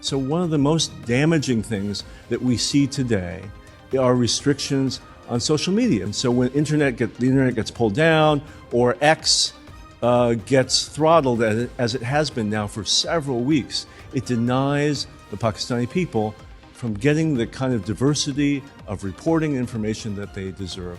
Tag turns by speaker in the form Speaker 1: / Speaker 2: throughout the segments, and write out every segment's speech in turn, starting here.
Speaker 1: So one of the most damaging things that we see today are restrictions on social media. And so when the internet gets pulled down, or X gets throttled as it has been now for several weeks, it denies the Pakistani people from getting the kind of diversity of reporting information that they deserve.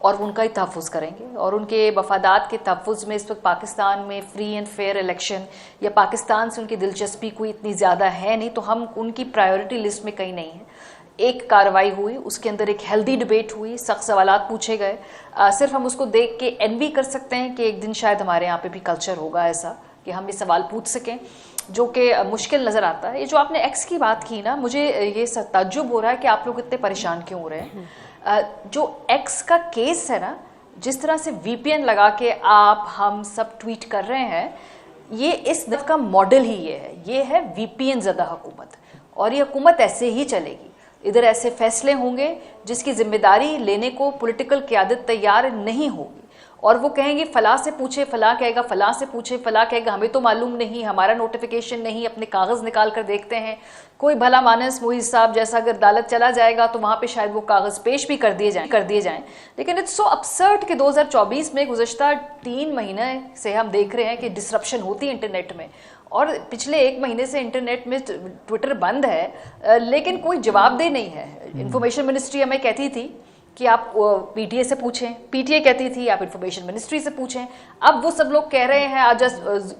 Speaker 2: اور وہ ان کا ہی تحفظ کریں گے, اور ان کے مفادات کے تحفظ میں اس وقت پاکستان میں فری اینڈ فیئر الیکشن یا پاکستان سے ان کی دلچسپی کوئی اتنی زیادہ ہے نہیں, تو ہم ان کی پرائیورٹی لسٹ میں کہیں نہیں ہیں. ایک کارروائی ہوئی, اس کے اندر ایک ہیلدی ڈبیٹ ہوئی, سخت سوالات پوچھے گئے. صرف ہم اس کو دیکھ کے انوی کر سکتے ہیں کہ ایک دن شاید ہمارے یہاں پہ بھی کلچر ہوگا ایسا کہ ہم یہ سوال پوچھ سکیں, جو کہ مشکل نظر آتا ہے. یہ جو آپ نے ایکس کی بات کی نا, مجھے یہ تعجب ہو رہا ہے کہ آپ لوگ اتنے پریشان کیوں ہو رہے ہیں. جو ایکس کا کیس ہے نا, جس طرح سے وی پی این لگا کے آپ ہم سب ٹویٹ کر رہے ہیں, یہ اس دفعہ کا ماڈل ہی یہ ہے وی پی این زدہ حکومت, اور یہ حکومت ایسے ہی چلے گی. ادھر ایسے فیصلے ہوں گے جس کی ذمہ داری لینے کو پولیٹیکل قیادت تیار نہیں ہوگی, اور وہ کہیں گے فلاں سے پوچھے, فلاں کہے گا فلاں سے پوچھے, فلاں کہے گا ہمیں تو معلوم نہیں, ہمارا نوٹیفیکیشن نہیں, اپنے کاغذ نکال کر دیکھتے ہیں. کوئی بھلا مانس موئی صاحب جیسا اگر عدالت چلا جائے گا تو وہاں پہ شاید وہ کاغذ پیش بھی کر دیے جائیں. لیکن اٹس سو ابسرڈ کہ 2024 میں گزشتہ 3 مہینے سے ہم دیکھ رہے ہیں کہ ڈسرپشن ہوتی ہے انٹرنیٹ میں, اور پچھلے 1 مہینے سے انٹرنیٹ میں ٹویٹر بند ہے, لیکن کوئی جواب دہ نہیں ہے. انفارمیشن منسٹری ہمیں کہتی تھی کہ آپ پی ٹی اے سے پوچھیں, پی ٹی اے کہتی تھی آپ انفارمیشن منسٹری سے پوچھیں. اب وہ سب لوگ کہہ رہے ہیں, آج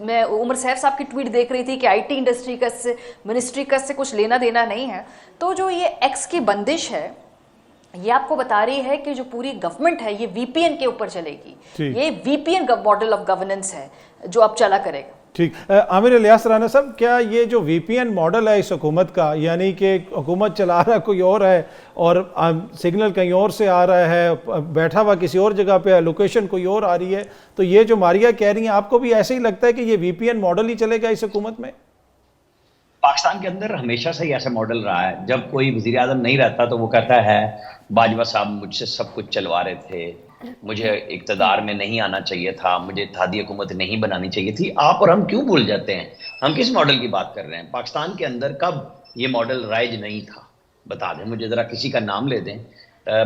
Speaker 2: میں عمر سیف صاحب کی ٹویٹ دیکھ رہی تھی کہ آئی ٹی انڈسٹری کا سے منسٹری کا سے کچھ لینا دینا نہیں ہے. تو جو یہ ایکس کی بندش ہے, یہ آپ کو بتا رہی ہے کہ جو پوری گورنمنٹ ہے یہ وی پی این کے اوپر چلے گی. یہ وی پی این ماڈل آف گورننس ہے جو اب چلا کرے گا.
Speaker 3: ٹھیک. عامر الیاس رانا صاحب, کیا یہ جو وی پی این ماڈل ہے اس حکومت کا, یعنی کہ حکومت چلا رہا کوئی اور ہے اور سگنل کہیں اور سے آ رہا ہے, بیٹھا ہوا کسی اور جگہ پہ ہے, لوکیشن کوئی اور آ رہی ہے, تو یہ جو ماریا کہہ رہی ہیں آپ کو بھی ایسے ہی لگتا ہے کہ یہ وی پی این ماڈل ہی چلے گا اس حکومت میں؟
Speaker 4: پاکستان کے اندر ہمیشہ سے ہی ایسا ماڈل رہا ہے. جب کوئی وزیر اعظم نہیں رہتا تو وہ کہتا ہے باجوہ صاحب مجھ سے سب کچھ چلوا رہے تھے, مجھے اقتدار میں نہیں آنا چاہیے تھا, مجھے اتحادی حکومت نہیں بنانی چاہیے تھی. آپ اور ہم کیوں بھول جاتے ہیں؟ ہم کس ماڈل کی بات کر رہے ہیں؟ پاکستان کے اندر کب یہ ماڈل رائج نہیں تھا بتا دیں مجھے, ذرا کسی کا نام لے دیں.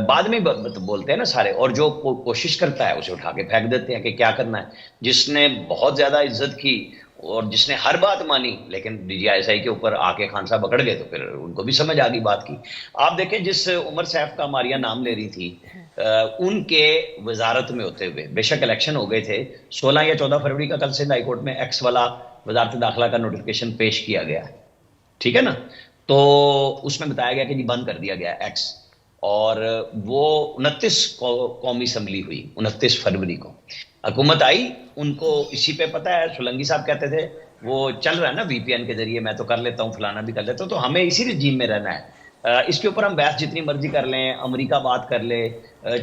Speaker 4: بعد میں بولتے ہیں نا سارے, اور جو کوشش کرتا ہے اسے اٹھا کے پھینک دیتے ہیں کہ کیا کرنا ہے. جس نے بہت زیادہ عزت کی اور جس نے ہر بات مانی, لیکن D G I S I کے اوپر آ کے خان صاحب پکڑ گئے تو پھر ان کو بھی سمجھ آ گئی بات کی. آپ دیکھیں جس عمر سیف کا ماریا نام لے رہی تھی, ان کے وزارت میں ہوتے ہوئے بے شک الیکشن ہو گئے تھے. 16 یا 14 فروری کا کل سندھ ہائی کورٹ میں ایکس والا وزارت داخلہ کا نوٹیفیکیشن پیش کیا گیا ہے, ٹھیک ہے نا. تو اس میں بتایا گیا کہ جی بند کر دیا گیا ایکس, اور وہ 29 قومی اسمبلی ہوئی 29 فروری کو. حکومت آئی, ان کو اسی پہ پتہ ہے, سولنگی صاحب کہتے تھے وہ چل رہا ہے نا وی پی این کے ذریعے, میں تو کر لیتا ہوں, فلانا بھی کر لیتا ہوں, تو ہمیں اسی رجیم میں رہنا ہے. اس کے اوپر ہم بحث جتنی مرضی کر لیں, امریکہ بات کر لے,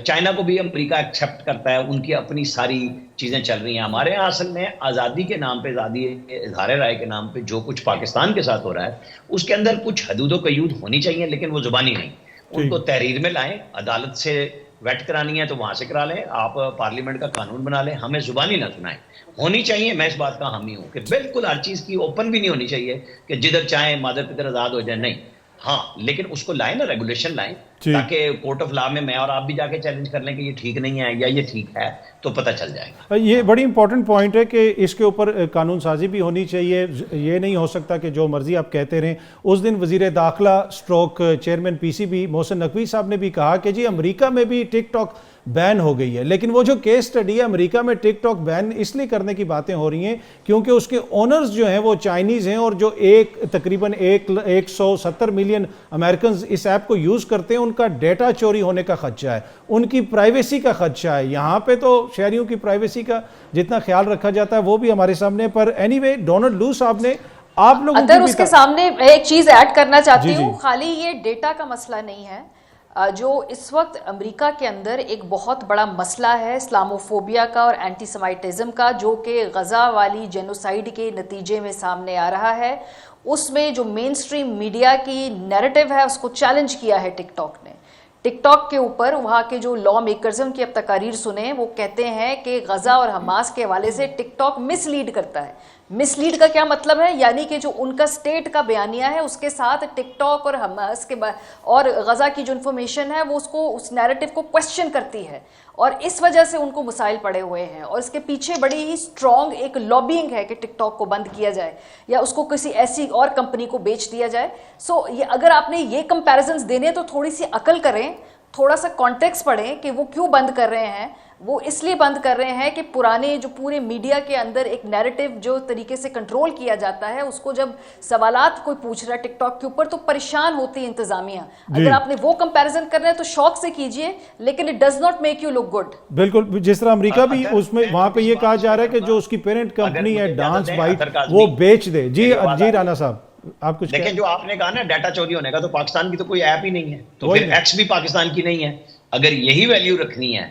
Speaker 4: چائنا کو بھی امریکہ ایکسیپٹ کرتا ہے, ان کی اپنی ساری چیزیں چل رہی ہیں. ہمارے یہاں اصل میں آزادی کے نام پہ, آزادی اظہار رائے کے نام پہ جو کچھ پاکستان کے ساتھ ہو رہا ہے اس کے اندر کچھ حدود و قیود ہونی چاہیے, لیکن وہ زبانی نہیں. ان کو تحریر میں لائیں, عدالت سے ویٹ کرانی ہے تو وہاں سے کرا لیں, آپ پارلیمنٹ کا قانون بنا لیں, ہمیں زبانی نہ سنائیں. ہونی چاہیے, میں اس بات کا حامی ہوں کہ بالکل ہر چیز کی اوپن بھی نہیں ہونی چاہیے کہ جدھر چاہیں مادر پتر آزاد ہو جائیں, نہیں. ہاں لیکن اس کو لائیں نا, ریگولیشن لائیں, تاکہ کورٹ آف لا میں اور آپ بھی جا کے چیلنج کر لیں کہ یہ ٹھیک نہیں ہے یا یہ ٹھیک ہے, تو پتہ چل جائے گا.
Speaker 3: یہ بڑی امپورٹنٹ پوائنٹ ہے کہ اس کے اوپر قانون سازی بھی ہونی چاہیے. یہ نہیں ہو سکتا کہ جو مرضی آپ کہتے رہیں. اس دن وزیر داخلہ stroke chairman P C B Mohsin Naqvi صاحب نے بھی کہا کہ جی امریکہ میں بھی ٹک ٹاک بین ہو گئی ہے, لیکن وہ جو کیس سٹڈی ہے امریکہ میں ٹک ٹاک بین اس لیے کرنے کی باتیں ہو رہی ہیں کیونکہ اس کے اونرز جو ہیں وہ چائنیز ہیں, اور جو تقریباً 170 ملین امریکنز اس ایپ کو یوز کرتے ہیں, ان کا ڈیٹا چوری ہونے کا خدشہ ہے, ان کی پرائیویسی کا خدشہ ہے. یہاں پہ تو شہریوں کی پرائیویسی کا جتنا خیال رکھا جاتا ہے وہ بھی ہمارے سامنے, پر اینی وے ڈونلڈ لو صاحب نے آپ لوگوں
Speaker 2: ادھر اس کے سامنے ایک چیز ایڈ کرنا چاہتی ہوں, خالی یہ ڈیٹا کا مسئلہ نہیں ہے. جو اس وقت امریکہ کے اندر ایک بہت بڑا مسئلہ ہے اسلاموفوبیا کا اور اینٹی سیمیٹزم کا, جو کہ غزہ والی جینوسائیڈ کے نتیجے میں سامنے آ رہا ہے. اس میں جو مین سٹریم میڈیا کی نیریٹو ہے اس کو چیلنج کیا ہے ٹک ٹاک نے. ٹک ٹاک کے اوپر وہاں کے جو لا میکرز ہیں ان کی اب تقاریر سنیں, وہ کہتے ہیں کہ غزہ اور حماس کے حوالے سے ٹک ٹاک مس لیڈ کرتا ہے. مس لیڈ کا کیا مطلب ہے؟ یعنی کہ جو ان کا سٹیٹ کا بیانیہ ہے اس کے ساتھ ٹک ٹاک اور حماس کے اور غزہ کی جو انفارمیشن ہے وہ اس کو, اس نیریٹو کو کوسچن کرتی ہے, اور اس وجہ سے ان کو مسائل پڑے ہوئے ہیں. اور اس کے پیچھے بڑی ہی اسٹرانگ ایک لابینگ ہے کہ ٹک ٹاک کو بند کیا جائے یا اس کو کسی ایسی اور کمپنی کو بیچ دیا جائے. سو یہ اگر آپ نے یہ کمپیریزنز دینے تو تھوڑی سی عقل کریں, تھوڑا سا کانٹیکس پڑھیں کہ وہ کیوں بند کر رہے ہیں. وہ اس لیے بند کر رہے ہیں کہ پرانے جو پورے میڈیا کے اندر ایک نیریٹو جو طریقے سے کنٹرول کیا جاتا ہے, اس کو جب سوالات کوئی پوچھ رہا ہے ٹک ٹاک کے اوپر تو پریشان ہوتی ہے انتظامیہ. اگر آپ نے وہ کمپیریزن کرنا ہے تو شوق سے کیجئے, لیکن it does not make you look good.
Speaker 3: بالکل, جس طرح امریکہ بھی اس میں وہاں پہ یہ کہا جا رہا ہے کہ جو اس کی پیرنٹ کمپنی ہے ڈانس بائٹ وہ بیچ دے. جی رانا صاحب آپ کچھ
Speaker 4: دیکھیں, جو آپ نے کہا نا ڈیٹا چوری ہونے کا, تو پاکستان کی تو کوئی ایپ ہی نہیں ہے, تو پھر ایکس بھی پاکستان کی نہیں ہے. اگر یہی ویلیو رکھنی ہے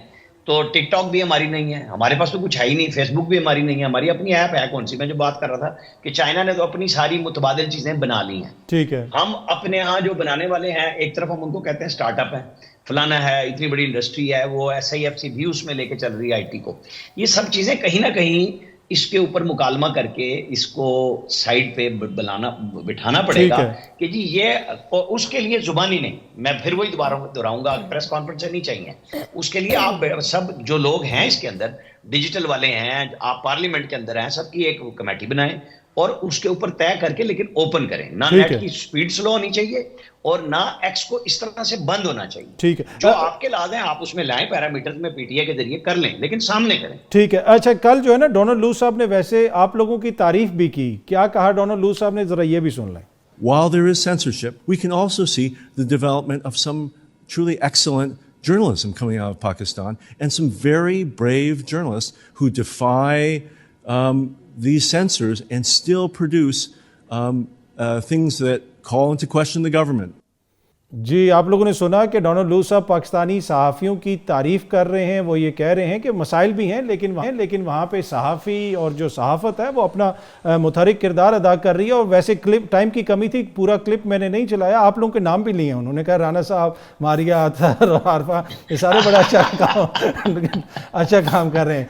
Speaker 4: تو ٹک ٹاک بھی ہماری نہیں ہے, ہمارے پاس تو کچھ ہے ہی نہیں, فیس بک بھی ہماری نہیں ہے, ہماری اپنی ایپ ہے. کون سی؟ میں جو بات کر رہا تھا کہ چائنا نے تو اپنی ساری متبادل چیزیں بنا لی ہیں.
Speaker 3: ٹھیک ہے,
Speaker 4: ہم اپنے ہاں جو بنانے والے ہیں, ایک طرف ہم ان کو کہتے ہیں سٹارٹ اپ ہے, فلانا ہے, اتنی بڑی انڈسٹری ہے, وہ SIFC بھی اس میں لے کے چل رہی ہے IT کو. یہ سب چیزیں کہیں نہ کہیں اس کے اوپر مکالمہ کر کے اس کو سائڈ پہ بٹھانا پڑے گا کہ جی یہ, اس کے لیے زبانی نہیں, میں پھر وہی دوبارہ دہراؤں گا, پریس کانفرنس نہیں چاہیے. اس کے لیے آپ سب جو لوگ ہیں اس کے اندر, ڈیجیٹل والے ہیں, آپ پارلیمنٹ کے اندر ہیں, سب کی ایک کمیٹی بنائیں اور اس کے اوپر طے کر کے لیکن اوپن کریں. نہ نیٹ کی سپیڈ سلو ہونی چاہیے اور نہ ایکس کو اس طرح سے بند ہونا چاہیے.
Speaker 3: ٹھیک ہے,
Speaker 4: جو آپ کے لاز ہیں آپ اس میں لائیں, پیرامیٹرز میں PTI کے ذریعے کر لیں, لیکن سامنے کریں.
Speaker 3: ٹھیک ہے. اچھا, کل جو ہے نا ڈونلڈ لو صاحب نے ویسے آپ لوگوں کی تعریف بھی کی, کیا کہا ڈونلڈ لو صاحب نے, ذرا یہ بھی سن لیں.
Speaker 1: While there is censorship, we can also see the development of some truly excellent journalism coming out of Pakistan and some very brave journalists who defy these censors and still produce things that call into question the government.
Speaker 3: جی, آپ لوگوں نے سنا کہ Donald لو صاحب پاکستانی صحافیوں کی تعریف کر رہے ہیں. وہ یہ کہہ رہے ہیں کہ مسائل بھی ہیں لیکن وہاں پہ صحافی اور جو صحافت ہے وہ اپنا متحرک کردار ادا کر رہی ہے. اور ویسے کلپ ٹائم کی کمی تھی, پورا کلپ میں نے نہیں چلایا, آپ لوگوں کے نام بھی لیے ہیں. انہوں نے کہا رانا صاحب, ماریا, اطہر, عارفہ, یہ سارے بڑا اچھا کام کر رہے ہیں.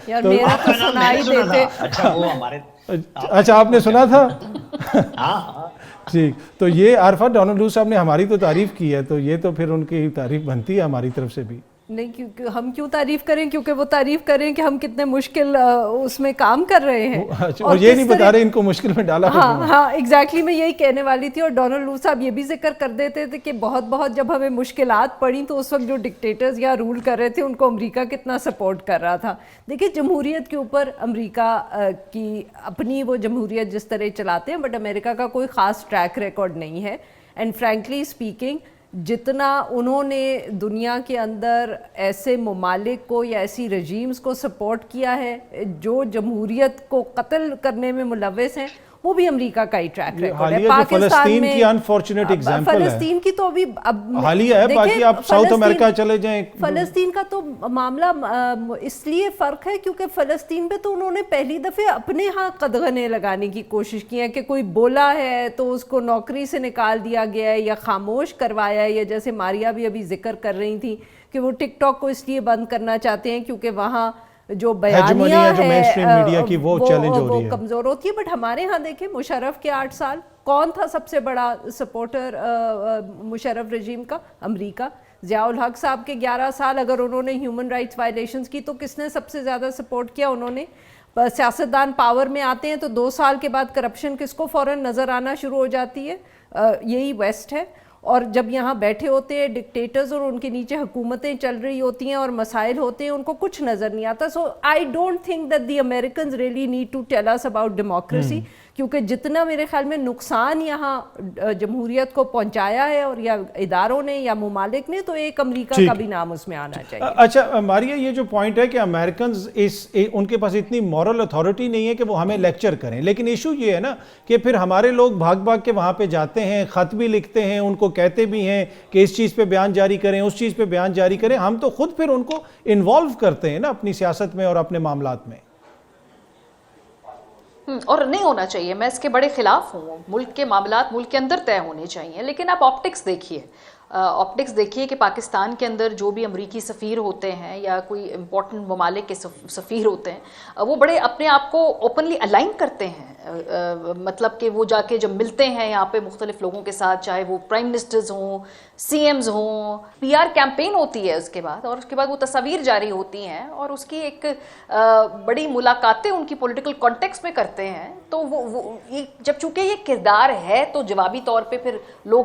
Speaker 3: اچھا, آپ نے سنا تھا؟ ٹھیک, تو یہ عارفہ ڈونلڈ لو صاحب نے ہماری تو تعریف کی ہے, تو یہ تو پھر ان کی تعریف بنتی ہے ہماری طرف سے بھی.
Speaker 5: نہیں, کیونکہ ہم کیوں تعریف کریں, کیونکہ وہ تعریف کریں کہ ہم کتنے مشکل اس میں کام کر رہے ہیں,
Speaker 3: اور یہ نہیں بتا رہے ان کو مشکل میں ڈالا.
Speaker 5: ہاں ایگزیکٹلی, میں یہی کہنے والی تھی. اور ڈونلڈ لو صاحب یہ بھی ذکر کر دیتے تھے کہ بہت جب ہمیں مشکلات پڑیں تو اس وقت جو ڈکٹیٹرز یا رول کر رہے تھے ان کو امریکہ کتنا سپورٹ کر رہا تھا. دیکھیں, جمہوریت کے اوپر امریکہ کی اپنی وہ جمہوریت جس طرح چلاتے ہیں, بٹ امریکہ کا کوئی خاص ٹریک ریکارڈ نہیں ہے. اینڈ فرینکلی اسپیکنگ, جتنا انہوں نے دنیا کے اندر ایسے ممالک کو یا ایسی رجیمز کو سپورٹ کیا ہے جو جمہوریت کو قتل کرنے میں ملوث ہیں, وہ بھی امریکہ کا ہی ٹریک ریکارڈ ہے.
Speaker 3: پاکستان میں انفارچونیٹ ایگزامپل ہے,
Speaker 5: فلسطین کی تو ابھی
Speaker 3: حالیہ ہے, باقی آپ ساؤتھ امریکہ چلے جائیں.
Speaker 5: فلسطین کا تو معاملہ اس لیے فرق ہے کیونکہ فلسطین پہ تو انہوں نے پہلی دفعہ اپنے ہاں قدغنے لگانے کی کوشش کی ہے کہ کوئی بولا ہے تو اس کو نوکری سے نکال دیا گیا ہے یا خاموش کروایا ہے, یا جیسے ماریا بھی ابھی ذکر کر رہی تھی کہ وہ ٹک ٹاک کو اس لیے بند کرنا چاہتے ہیں کیونکہ وہاں جو بیانیہ ہے وہ کمزور ہوتی ہے. بٹ ہمارے ہاں دیکھیں, مشرف کے 8 سال, کون تھا سب سے بڑا سپورٹر مشرف رجیم کا؟ امریکہ. ضیاء الحق صاحب کے 11 سال اگر انہوں نے ہیومن رائٹس وائلیشنز کی تو کس نے سب سے زیادہ سپورٹ کیا؟ انہوں نے. سیاستدان پاور میں آتے ہیں تو 2 سال کے بعد کرپشن کس کو فوراً نظر آنا شروع ہو جاتی ہے؟ یہی ویسٹ ہے. اور جب یہاں بیٹھے ہوتے ہیں ڈکٹیٹرز اور ان کے نیچے حکومتیں چل رہی ہوتی ہیں اور مسائل ہوتے ہیں, ان کو کچھ نظر نہیں آتا. So I don't think that the Americans really need to tell us about democracy, کیونکہ جتنا میرے خیال میں نقصان یہاں جمہوریت کو پہنچایا ہے اور یا اداروں نے یا ممالک نے, تو ایک امریکہ کا بھی نام اس میں آنا چاہیے.
Speaker 3: اچھا ماریا, یہ جو پوائنٹ ہے کہ امریکنز ان کے پاس اتنی مورل اتھارٹی نہیں ہے کہ وہ ہمیں لیکچر کریں, لیکن ایشو یہ ہے نا کہ پھر ہمارے لوگ بھاگ کے وہاں پہ جاتے ہیں, خط بھی لکھتے ہیں, ان کو کہتے بھی ہیں کہ اس چیز پہ بیان جاری کریں, اس چیز پہ بیان جاری کریں. ہم تو خود پھر ان کو انوالو کرتے ہیں نا اپنی سیاست میں اور اپنے معاملات میں.
Speaker 2: اور نہیں ہونا چاہیے, میں اس کے بڑے خلاف ہوں. ملک کے معاملات ملک کے اندر طے ہونے چاہیے, لیکن آپ آپٹکس دیکھیے کہ پاکستان کے اندر جو بھی امریکی سفیر ہوتے ہیں یا کوئی امپورٹنٹ ممالک کے سفیر ہوتے ہیں, وہ بڑے اپنے آپ کو اوپنلی الائن کرتے ہیں. مطلب کہ وہ جا کے جب ملتے ہیں یہاں پہ مختلف لوگوں کے ساتھ, چاہے وہ پرائم منسٹرز ہوں, سی ایمز ہوں, PR کیمپین ہوتی ہے اس کے بعد, اور اس کے بعد وہ تصاویر جاری ہوتی ہیں اور اس کی ایک بڑی ملاقاتیں ان کی پولیٹیکل کانٹیکسٹ میں کرتے ہیں. تو وہ جب چونکہ یہ کردار ہے تو جوابی طور پہ پھر لوگ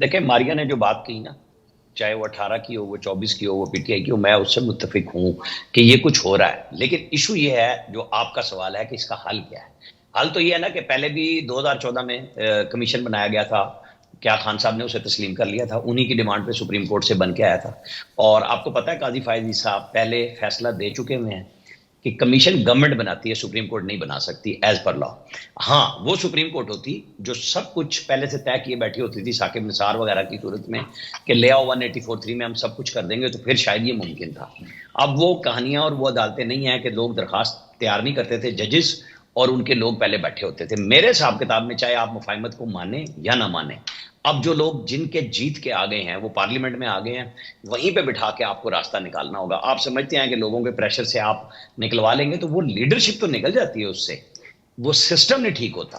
Speaker 4: دیکھیں ماریا نے جو بات کی نا، چاہے وہ 18 کی ہو، وہ 24 کی ہو، وہ پی ٹی آئی کی ہو، میں اس سے متفق ہوں کہ یہ کچھ ہو رہا ہے. لیکن ایشو یہ ہے جو آپ کا سوال ہے کہ اس کا حل کیا ہے. حل تو یہ ہے نا کہ پہلے بھی 2014 میں کمیشن بنایا گیا تھا، کیا خان صاحب نے اسے تسلیم کر لیا تھا، انہی کی ڈیمانڈ پہ سپریم کورٹ سے بن کے آیا تھا. اور آپ کو پتہ ہے قاضی فائزی صاحب پہلے فیصلہ دے چکے ہوئے ہیں کہ کمیشن گورنمنٹ بناتی ہے، سپریم کورٹ نہیں بنا سکتی ایز پر لا. ہاں وہ سپریم کورٹ ہوتی جو سب کچھ پہلے سے طے کیے بیٹھی ہوتی تھی ثاقب نثار وغیرہ کی صورت میں کہ لے آؤ 184(3) میں ہم سب کچھ کر دیں گے، تو پھر شاید یہ ممکن تھا. اب وہ کہانیاں اور وہ عدالتیں نہیں ہیں کہ لوگ درخواست تیار نہیں کرتے تھے ججز اور ان کے لوگ پہلے بیٹھے ہوتے تھے. میرے حساب کتاب میں چاہے آپ مفاہمت کو مانیں یا نہ مانیں، اب جو لوگ جن کے جیت کے آ گئے ہیں وہ پارلیمنٹ میں آ گئے ہیں، وہیں پہ بٹھا کے آپ کو راستہ نکالنا ہوگا. آپ سمجھتے ہیں کہ لوگوں کے پریشر سے آپ نکلوا لیں گے، تو وہ لیڈرشپ تو نکل جاتی ہے اس سے، وہ سسٹم نہیں ٹھیک ہوتا.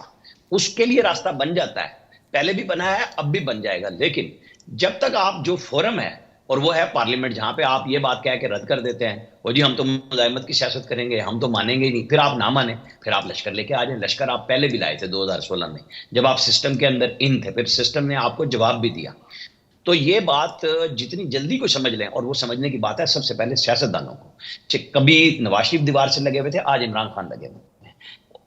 Speaker 4: اس کے لیے راستہ بن جاتا ہے، پہلے بھی بنا ہے اب بھی بن جائے گا. لیکن جب تک آپ جو فورم ہے اور وہ ہے پارلیمنٹ، جہاں پہ آپ یہ بات کہہ کے رد کر دیتے ہیں وہ جی ہم تو مزاحمت کی سیاست کریں گے، ہم تو مانیں گے ہی نہیں، پھر آپ نہ مانیں، پھر آپ لشکر لے کے آ جائیں. لشکر آپ پہلے بھی لائے تھے 2016 میں جب آپ سسٹم کے اندر ان تھے، پھر سسٹم نے آپ کو جواب بھی دیا. تو یہ بات جتنی جلدی کو سمجھ لیں، اور وہ سمجھنے کی بات ہے سب سے پہلے سیاستدانوں کو. کبھی نواز شریف دیوار سے لگے ہوئے تھے، آج عمران خان لگے ہوئے.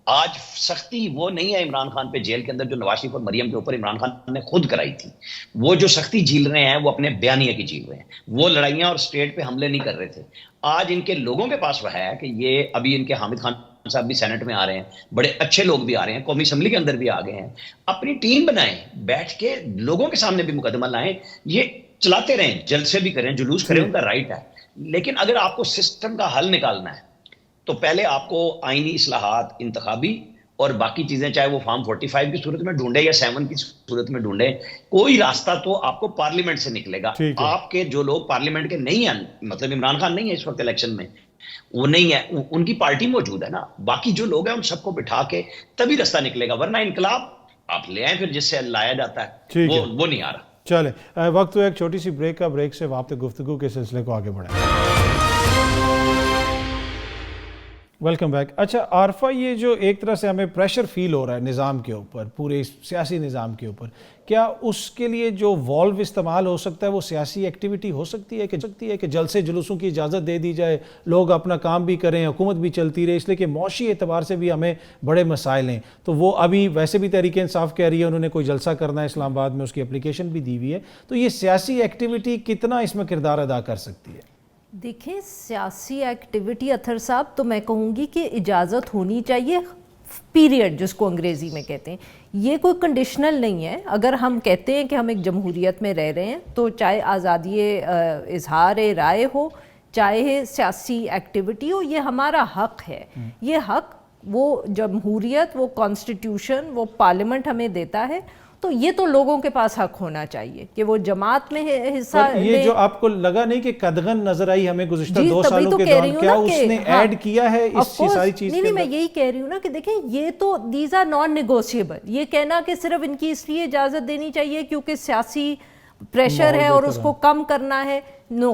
Speaker 4: آج سختی وہ نہیں ہے عمران خان پہ جیل کے اندر جو نواز شریف اور مریم کے اوپر عمران خان نے خود کرائی تھی. وہ جو سختی جھیل رہے ہیں وہ اپنے بیانیے کی جھیل رہے ہیں، وہ لڑائیاں اور اسٹیٹ پہ حملے نہیں کر رہے تھے. آج ان کے لوگوں کے پاس وہ ہے کہ یہ ابھی ان کے حامد خان صاحب بھی سینٹ میں آ رہے ہیں، بڑے اچھے لوگ بھی آ رہے ہیں، قومی اسمبلی کے اندر بھی آ گئے ہیں. اپنی ٹیم بنائیں، بیٹھ کے لوگوں کے سامنے بھی مقدمہ لائیں، یہ چلاتے رہیں، جلسے بھی کریں، جلوس کریں، ان کا رائٹ ہے. لیکن اگر آپ کو سسٹم کا حل نکالنا ہے تو پہلے آپ کو آئینی اصلاحات، انتخابی اور باقی چیزیں، چاہے وہ فارم 45 کی صورت میں ڈھونڈے یا 7 کی صورت میں ڈھونڈے، کوئی راستہ تو آپ کو پارلیمنٹ سے نکلے گا. آپ کے جو لوگ پارلیمنٹ کے نہیں ہیں، مطلب عمران خان نہیں ہے اس وقت الیکشن میں، وہ نہیں ہے، ان کی پارٹی موجود ہے نا، باقی جو لوگ ہیں ان سب کو بٹھا کے تبھی راستہ نکلے گا. ورنہ انقلاب آپ لے آئیں پھر جس سے لایا جاتا ہے وہ نہیں آ رہا.
Speaker 3: چلیں وقت ہوا ایک چھوٹی سی بریک کا، بریک سے واپس گفتگو کے سلسلے کو آگے بڑھائیں. Welcome back. اچھا عارفہ، یہ جو ایک طرح سے ہمیں پریشر فیل ہو رہا ہے نظام کے اوپر، پورے سیاسی نظام کے اوپر، کیا اس کے لیے جو والو استعمال ہو سکتا ہے وہ سیاسی ایکٹیویٹی ہو سکتی ہے کہ جلسے جلوسوں کی اجازت دے دی جائے، لوگ اپنا کام بھی کریں، حکومت بھی چلتی رہے، اس لیے کہ معاشی اعتبار سے بھی ہمیں بڑے مسائل ہیں. تو وہ ابھی ویسے بھی تحریک انصاف کہہ رہی ہے انہوں نے کوئی جلسہ کرنا ہے اسلام آباد میں، اس کی اپلیکیشن بھی دی ہوئی ہے. تو یہ سیاسی ایکٹیویٹی کتنا اس میں کردار ادا کر سکتی ہے؟
Speaker 5: دیکھیں سیاسی ایکٹیویٹی اطہر صاحب تو میں کہوں گی کہ اجازت ہونی چاہیے، پیریڈ جس کو انگریزی میں کہتے ہیں. یہ کوئی کنڈیشنل نہیں ہے. اگر ہم کہتے ہیں کہ ہم ایک جمہوریت میں رہ رہے ہیں تو چاہے آزادی اظہار رائے ہو، چاہے سیاسی ایکٹیویٹی ہو، یہ ہمارا حق ہے. یہ حق وہ جمہوریت، وہ کانسٹیٹیوشن، وہ پارلیمنٹ ہمیں دیتا ہے. تو یہ تو لوگوں کے پاس حق ہونا چاہیے کہ وہ جماعت میں حصہ لیں.
Speaker 3: یہ جو آپ کو لگا نہیں کہ قدغن نظر آئی ہمیں گزشتہ 2 سالوں کے دوران، کیا اس نے ایڈ کیا ہے اس ساری چیز کے اندر؟
Speaker 5: نہیں، میں یہی کہہ رہی ہوں نا کہ دیکھیں یہ تو دیز آر نان نیگوشیبل. یہ کہنا کہ صرف ان کی اس لیے اجازت دینی چاہیے کیونکہ سیاسی پریشر ہے اور اس کو کم کرنا ہے، نو.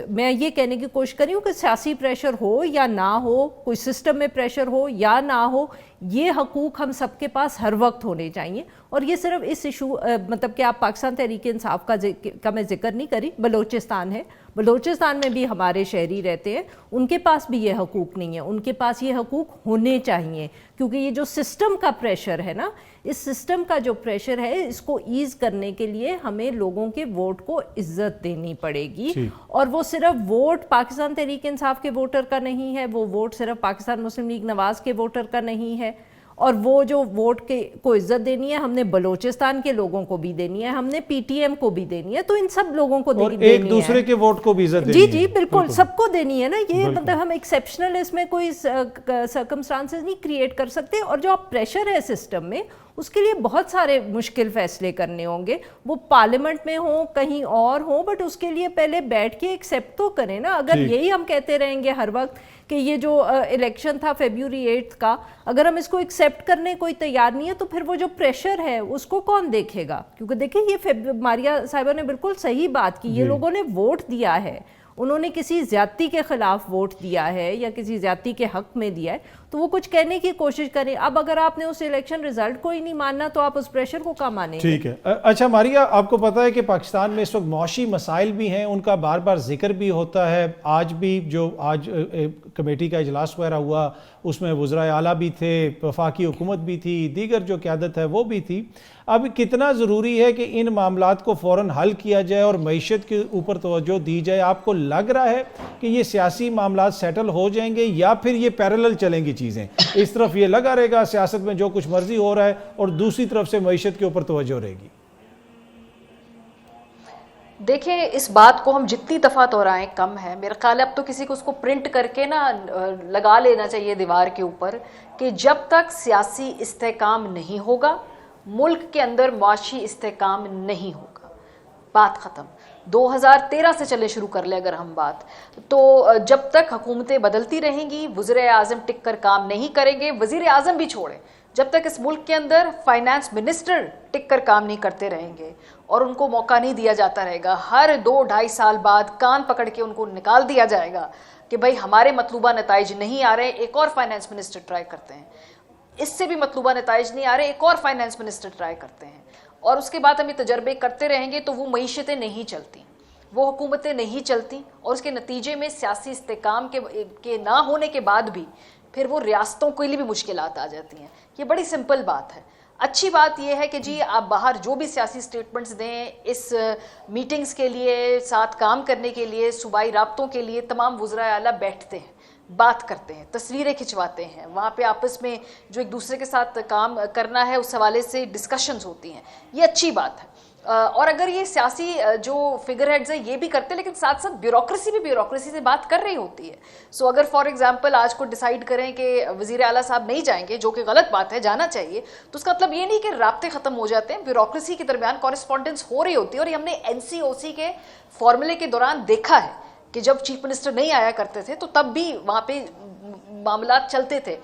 Speaker 5: میں یہ کہنے کی کوشش کر رہی ہوں کہ سیاسی پریشر ہو یا نہ ہو، کوئی سسٹم میں پریشر ہو یا نہ ہو، یہ حقوق ہم سب کے پاس ہر وقت ہونے چاہیے. اور یہ صرف اس ایشو، مطلب کہ آپ پاکستان تحریک انصاف کا میں ذکر نہیں کری، بلوچستان ہے، بلوچستان میں بھی ہمارے شہری رہتے ہیں، ان کے پاس بھی یہ حقوق نہیں ہیں. ان کے پاس یہ حقوق ہونے چاہیے کیونکہ یہ جو سسٹم کا پریشر ہے نا، اس سسٹم کا جو پریشر ہے اس کو ایز کرنے کے لیے ہمیں لوگوں کے ووٹ کو عزت دینی پڑے گی. اور وہ صرف ووٹ پاکستان تحریک انصاف کے ووٹر کا نہیں ہے، وہ ووٹ صرف پاکستان مسلم لیگ نواز کے ووٹر کا نہیں ہے. اور وہ جو ووٹ کو عزت دینی ہے ہم نے بلوچستان کے لوگوں کو بھی دینی ہے، ہم نے پی ٹی ایم کو بھی دینی ہے. تو ان سب لوگوں کو دینی ہے،
Speaker 3: ایک دوسرے کے ووٹ کو بھی عزت دینی ہے.
Speaker 5: جی بالکل سب کو دینی ہے نا. یہ مطلب ہم ایکسیپشنل اس میں کوئی سرکمسٹانسز نہیں کریٹ کر سکتے. اور جو آپ پریشر ہے سسٹم میں، اس کے لیے بہت سارے مشکل فیصلے کرنے ہوں گے، وہ پارلیمنٹ میں ہوں کہیں اور ہوں، بٹ اس کے لیے پہلے بیٹھ کے ایکسیپٹ تو کریں نا. اگر یہی ہم کہتے رہیں گے ہر وقت کہ یہ جو الیکشن تھا فیبروری 8 کا، اگر ہم اس کو ایکسیپٹ کرنے کوئی تیار نہیں ہے تو پھر وہ جو پریشر ہے اس کو کون دیکھے گا؟ کیونکہ دیکھیں یہ ماریا صاحبہ نے بالکل صحیح بات کی، یہ لوگوں نے ووٹ دیا ہے، انہوں نے کسی زیادتی کے خلاف ووٹ دیا ہے یا کسی زیادتی کے حق میں دیا ہے تو وہ کچھ کہنے کی کوشش کریں. اب اگر آپ نے اس الیکشن رزلٹ کو ہی نہیں ماننا تو آپ اس پریشر کو کہاں مانیں گے؟
Speaker 3: ٹھیک ہے. اچھا ماریا، آپ کو پتہ ہے کہ پاکستان میں اس وقت معاشی مسائل بھی ہیں، ان کا بار بار ذکر بھی ہوتا ہے. آج بھی جو آج کمیٹی کا اجلاس وغیرہ ہوا اس میں وزرائے اعلیٰ بھی تھے، وفاقی حکومت بھی تھی، دیگر جو قیادت ہے وہ بھی تھی. اب کتنا ضروری ہے کہ ان معاملات کو فوراً حل کیا جائے اور معیشت کے اوپر توجہ دی جائے؟ آپ کو لگ رہا ہے کہ یہ سیاسی معاملات سیٹل ہو جائیں گے یا پھر یہ پیرلل چلیں گی چیزیں؟ اس طرف یہ لگا رہے گا سیاست میں جو کچھ مرضی ہو رہا ہے اور دوسری طرف سے معیشت کے اوپر توجہ رہے گی؟
Speaker 2: دیکھیں، اس بات کو ہم جتنی دفعہ دہرائیں کم ہے. میرا خیال ہے اب تو کسی کو اس کو پرنٹ کر کے نا لگا لینا چاہیے دیوار کے اوپر کہ جب تک سیاسی استحکام نہیں ہوگا ملک کے اندر معاشی استحکام نہیں ہوگا. بات ختم. 2013 سے چلے شروع کر لیں اگر ہم بات، تو جب تک حکومتیں بدلتی رہیں گی، وزیر اعظم ٹک کر کام نہیں کریں گے. وزیر اعظم بھی چھوڑیں، جب تک اس ملک کے اندر فائنانس منسٹر ٹک کر کام نہیں کرتے رہیں گے اور ان کو موقع نہیں دیا جاتا رہے گا، ہر 2-2.5 سال بعد کان پکڑ کے ان کو نکال دیا جائے گا کہ بھائی ہمارے مطلوبہ نتائج نہیں آ رہے، ایک اور فائنانس منسٹر ٹرائی کرتے ہیں. اس سے بھی مطلوبہ نتائج نہیں آ رہے، ایک اور فائنانس منسٹر ٹرائی کرتے ہیں. اور اس کے بعد ہم یہ تجربے کرتے رہیں گے تو وہ معیشتیں نہیں چلتی، وہ حکومتیں نہیں چلتی، اور اس کے نتیجے میں سیاسی استحکام کے نہ ہونے کے بعد بھی پھر وہ ریاستوں کے لیے بھی مشکلات آ جاتی ہیں. یہ بڑی سمپل بات ہے. اچھی بات یہ ہے کہ جی آپ باہر جو بھی سیاسی سٹیٹمنٹس دیں، اس میٹنگز کے لیے، ساتھ کام کرنے کے لیے، صوبائی رابطوں کے لیے تمام وزرائے اعلیٰ بیٹھتے ہیں، بات کرتے ہیں، تصویریں کھنچواتے ہیں، وہاں پہ آپس میں جو ایک دوسرے کے ساتھ کام کرنا ہے اس حوالے سے ڈسکشنز ہوتی ہیں. یہ اچھی بات ہے. اور اگر یہ سیاسی جو فگر ہیڈز ہیں یہ بھی کرتے ہیں، لیکن ساتھ ساتھ بیوروکریسی سے بات کر رہی ہوتی ہے. سو اگر فار ایگزامپل آج کو ڈیسائیڈ کریں کہ وزیر اعلیٰ صاحب نہیں جائیں گے، جو کہ غلط بات ہے، جانا چاہیے، تو اس کا مطلب یہ نہیں کہ رابطے ختم ہو جاتے ہیں. بیوروکریسی کے درمیان کورسپونڈنس ہو رہی ہوتی ہے، اور یہ ہم نے NCOC کے فارمولے کے دوران دیکھا ہے کہ جب چیف منسٹر نہیں آیا کرتے تھے تو تب بھی وہاں پہ معاملات چلتے تھے.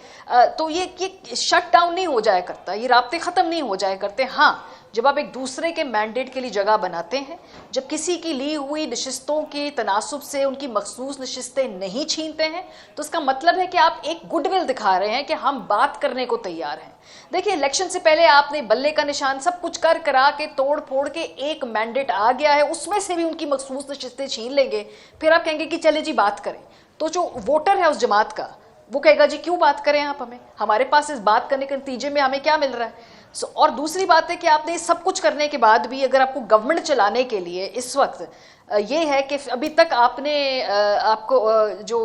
Speaker 2: تو یہ شٹ ڈاؤن نہیں ہو جایا کرتا، یہ رابطے ختم نہیں ہو جایا کرتے. ہاں، جب آپ ایک دوسرے کے مینڈیٹ کے لیے جگہ بناتے ہیں، جب کسی کی لی ہوئی نشستوں کے تناسب سے ان کی مخصوص نشستیں نہیں چھینتے ہیں، تو اس کا مطلب ہے کہ آپ ایک گڈ ول دکھا رہے ہیں کہ ہم بات کرنے کو تیار ہیں. دیکھیں، الیکشن سے پہلے آپ نے بلے کا نشان سب کچھ کرا کے توڑ پھوڑ کے ایک مینڈیٹ آ گیا ہے، اس میں سے بھی ان کی مخصوص نشستیں چھین لیں گے، پھر آپ کہیں گے کہ چلے جی بات کریں. تو جو ووٹر ہے اس جماعت کا، وہ کہے گا جی کیوں بات کریں آپ ہمیں، ہمارے پاس اس بات کرنے کے نتیجے میں ہمیں کیا مل رہا ہے. اور دوسری بات ہے کہ آپ نے سب کچھ کرنے کے بعد بھی اگر آپ کو گورنمنٹ چلانے کے لیے اس وقت یہ ہے کہ ابھی تک آپ نے آپ کو جو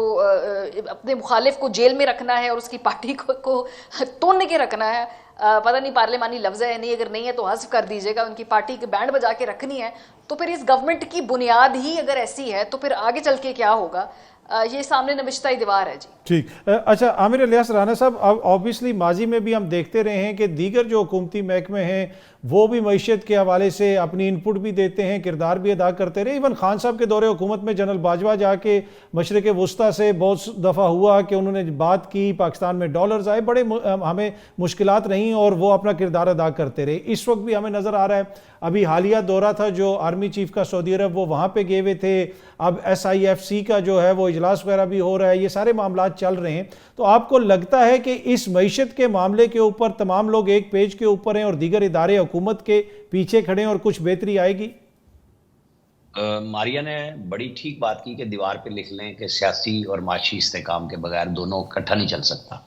Speaker 2: اپنے مخالف کو جیل میں رکھنا ہے اور اس کی پارٹی کو توڑنے کے رکھنا ہے، پتہ نہیں پارلیمانی لفظ ہے نہیں، اگر نہیں ہے تو حذف کر دیجیے گا، ان کی پارٹی کے بینڈ بجا کے رکھنی ہے، تو پھر اس گورنمنٹ کی بنیاد ہی اگر ایسی ہے تو پھر آگے چل کے کیا ہوگا؟ یہ سامنے نوشتہ ہی دیوار ہے. جی
Speaker 3: ٹھیک. اچھا عامر الیاس رانا صاحب، آبویسلی ماضی میں بھی ہم دیکھتے رہے ہیں کہ دیگر جو حکومتی محکمے ہیں وہ بھی معیشت کے حوالے سے اپنی انپٹ بھی دیتے ہیں، کردار بھی ادا کرتے رہے. ایون خان صاحب کے دور حکومت میں جنرل باجوہ جا کے مشرق وسطیٰ سے بہت دفعہ ہوا کہ انہوں نے بات کی، پاکستان میں ڈالرز آئے، بڑے ہمیں مشکلات رہیں اور وہ اپنا کردار ادا کرتے رہے. اس وقت بھی ہمیں نظر آ رہا ہے، ابھی حالیہ دورہ تھا جو آرمی چیف کا سعودی عرب، وہ وہاں پہ گئے ہوئے تھے. اب SIFC کا جو ہے وہ اجلاس وغیرہ بھی ہو رہا ہے، یہ سارے معاملات چل رہے ہیں. تو آپ کو لگتا ہے کہ اس معیشت کے معاملے کے اوپر تمام لوگ ایک پیج کے اوپر ہیں اور دیگر ادارے حکومت کے پیچھے کھڑے ہیں اور کچھ بہتری آئے گی؟
Speaker 4: ماریا نے بڑی ٹھیک بات کی کہ دیوار پہ لکھ لیں کہ سیاسی اور معاشی استحکام کے بغیر دونوں اکٹھا نہیں چل سکتا.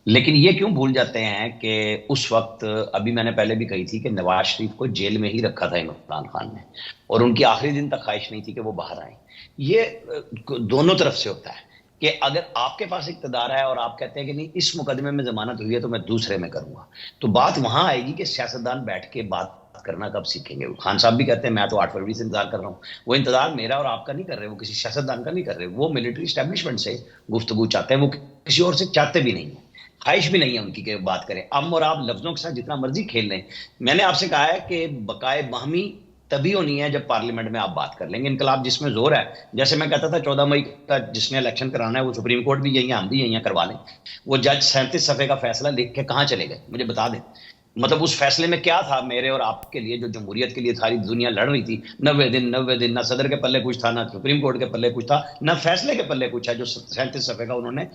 Speaker 4: لیکن یہ کیوں بھول جاتے ہیں کہ اس وقت، ابھی میں نے پہلے بھی کہی تھی کہ نواز شریف کو جیل میں ہی رکھا تھا عمران خان نے، اور ان کی آخری دن تک خواہش نہیں تھی کہ وہ باہر آئیں. یہ دونوں طرف سے ہوتا ہے کہ اگر آپ کے پاس اقتدار ہے اور آپ کہتے ہیں کہ نہیں اس مقدمے میں ضمانت ہوئی ہے تو میں دوسرے میں کروں گا، تو بات وہاں آئے گی کہ سیاستدان بیٹھ کے بات کرنا کب سیکھیں گے. خان صاحب بھی کہتے ہیں میں تو 8 فروری سے انتظار کر رہا ہوں. وہ انتظار میرا اور آپ کا نہیں کر رہے، وہ کسی سیاستدان کا نہیں کر رہے، وہ ملٹری اسٹیبلشمنٹ سے گفتگو چاہتے ہیں، وہ کسی اور سے چاہتے بھی نہیں ہیں، خواہش بھی نہیں ہے ان کی کہ بات کریں. ام اور آپ لفظوں کے ساتھ جتنا مرضی کھیل لیں. میں نے آپ سے کہا ہے کہ بقائے باہمی تبھی ہونی ہے جب پارلیمنٹ میں آپ بات کر لیں گے. انقلاب جس میں زور ہے، جیسے میں کہتا تھا 14 مئی کا جس نے الیکشن کرانا ہے وہ سپریم کورٹ بھی یہی، ہم بھی یہی کروا لیں. وہ جج 37 صفحے کا فیصلہ لکھ کے کہاں چلے گئے مجھے بتا دیں. مطلب اس فیصلے میں کیا تھا میرے اور آپ کے لیے، جو جمہوریت کے لیے ساری دنیا لڑ رہی تھی، 90 دن نہ صدر کے پلے کچھ تھا، نہ سپریم کورٹ کے پلے کچھ تھا، نہ فیصلے کے پلے کچھ ہے، جو 37 صفحے کا انہوں نے،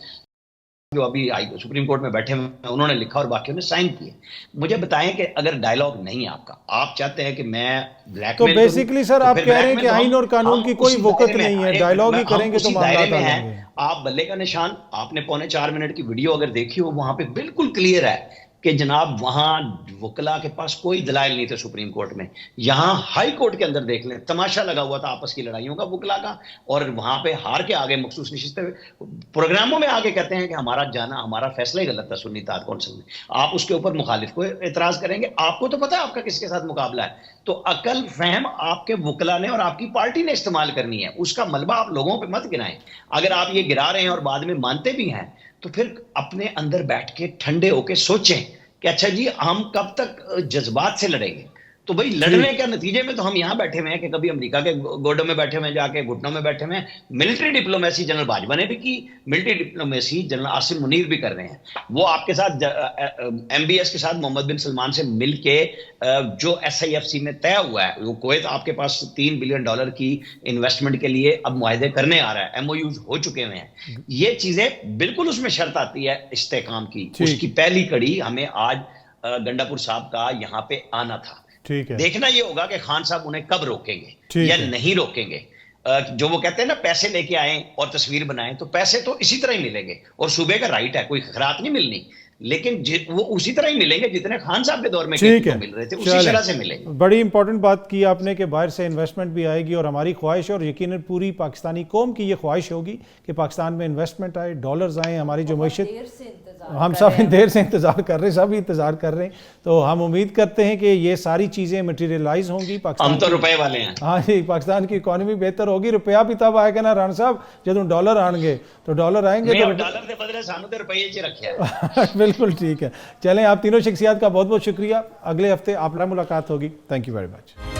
Speaker 4: جو ابھی سپریم کورٹ میں بیٹھے ہوئے ہیں انہوں نے لکھا اور باقیوں نے سائن کیے. مجھے بتائیں کہ اگر ڈائلاگ نہیں ہے آپ کا، آپ چاہتے ہیں کہ میں بلیک
Speaker 3: تو بیسیکلی سر آپ کہہ رہے ہیں کہ آئین اور قانون کی کوئی وقت نہیں ہے، ڈائلاگ ہی کریں گے تو معاملات حل ہوں گے.
Speaker 4: آپ بلے کا نشان، آپ نے 3.25 منٹ کی ویڈیو اگر دیکھی ہو، وہاں پہ بالکل کلیئر ہے کہ جناب وہاں وکلا کے پاس کوئی دلائل نہیں تھے سپریم کورٹ میں. یہاں ہائی کورٹ کے اندر دیکھ لیں، تماشا لگا ہوا تھا آپس کی لڑائیوں کا وکلا کا، اور وہاں پہ ہار کے آگے مخصوص نشستیں پروگراموں میں آگے کہتے ہیں کہ ہمارا جانا، ہمارا فیصلہ ہی غلط تھا سنی اتحاد کونسل میں. آپ اس کے اوپر مخالف کو اعتراض کریں گے، آپ کو تو پتا ہے آپ کا کس کے ساتھ مقابلہ ہے. تو عقل فہم آپ کے وکلا نے اور آپ کی پارٹی نے استعمال کرنی ہے، اس کا ملبہ آپ لوگوں پہ مت گرائیں. اگر آپ یہ گرا رہے ہیں اور بعد میں مانتے بھی ہیں تو پھر اپنے اندر بیٹھ کے ٹھنڈے ہو کے سوچیں کہ اچھا جی ہم کب تک جذبات سے لڑیں گے. تو بھائی لڑنے کے نتیجے میں تو ہم یہاں بیٹھے ہوئے ہیں کہ کبھی امریکہ کے گوڈوں میں بیٹھے ہوئے ہیں، جا کے گھٹنوں میں بیٹھے ہوئے ہیں. ملٹری ڈپلومیسی جنرل باجوہ نے بھی کی، military diplomacy general Asim Munir بھی کر رہے ہیں. وہ آپ کے ساتھ MBS کے ساتھ محمد بن سلمان سے مل کے جو SIFC میں طے ہوا ہے، وہ کویت آپ کے پاس $3 بلین کی انویسٹمنٹ کے لیے اب معاہدے کرنے آ رہا ہے، MOUs ہو چکے ہوئے ہیں. یہ چیزیں بالکل اس میں شرط آتی ہے استحکام کی. اس کی پہلی کڑی ہمیں آج گنڈا پور صاحب کا یہاں پہ آنا تھا. دیکھنا یہ ہوگا کہ خان صاحب انہیں کب روکیں گے یا نہیں روکیں گے. جو وہ کہتے ہیں نا پیسے لے کے آئیں اور تصویر بنائیں، تو پیسے تو اسی طرح ہی ملیں گے، اور صوبے کا رائٹ ہے، کوئی خیرات نہیں ملنی، لیکن وہ اسی طرح ہی ملیں گے جتنے خان صاحب کے دور میں مل رہے تھے، اسی طرح سے ملیں گے.
Speaker 3: بڑی امپورٹنٹ بات کی آپ نے کہ باہر سے انویسٹمنٹ بھی آئے گی، اور ہماری خواہش اور یقیناً پوری پاکستانی قوم کی یہ خواہش ہوگی کہ پاکستان میں انویسٹمنٹ آئے، ڈالرز آئیں. ہماری جو معیشت ہم سب دیر سے انتظار کر رہے ہیں، سب انتظار کر رہے ہیں. تو ہم امید کرتے ہیں کہ یہ ساری چیزیں مٹیریلائز ہوں گی.
Speaker 4: ہم تو روپے والے ہیں.
Speaker 3: ہاں جی، پاکستان کی اکانومی بہتر ہوگی. روپیہ بھی تب آئے گا نا ران صاحب جب ڈالر آن گے، تو ڈالر آئیں گے تو
Speaker 4: ڈالر کے بدلے سانو تے روپے ہی رکھے ہیں.
Speaker 3: بالکل ٹھیک ہے. چلیں، آپ تینوں شخصیات کا بہت بہت شکریہ. اگلے ہفتے آپ سے ملاقات ہوگی. Thank you very much.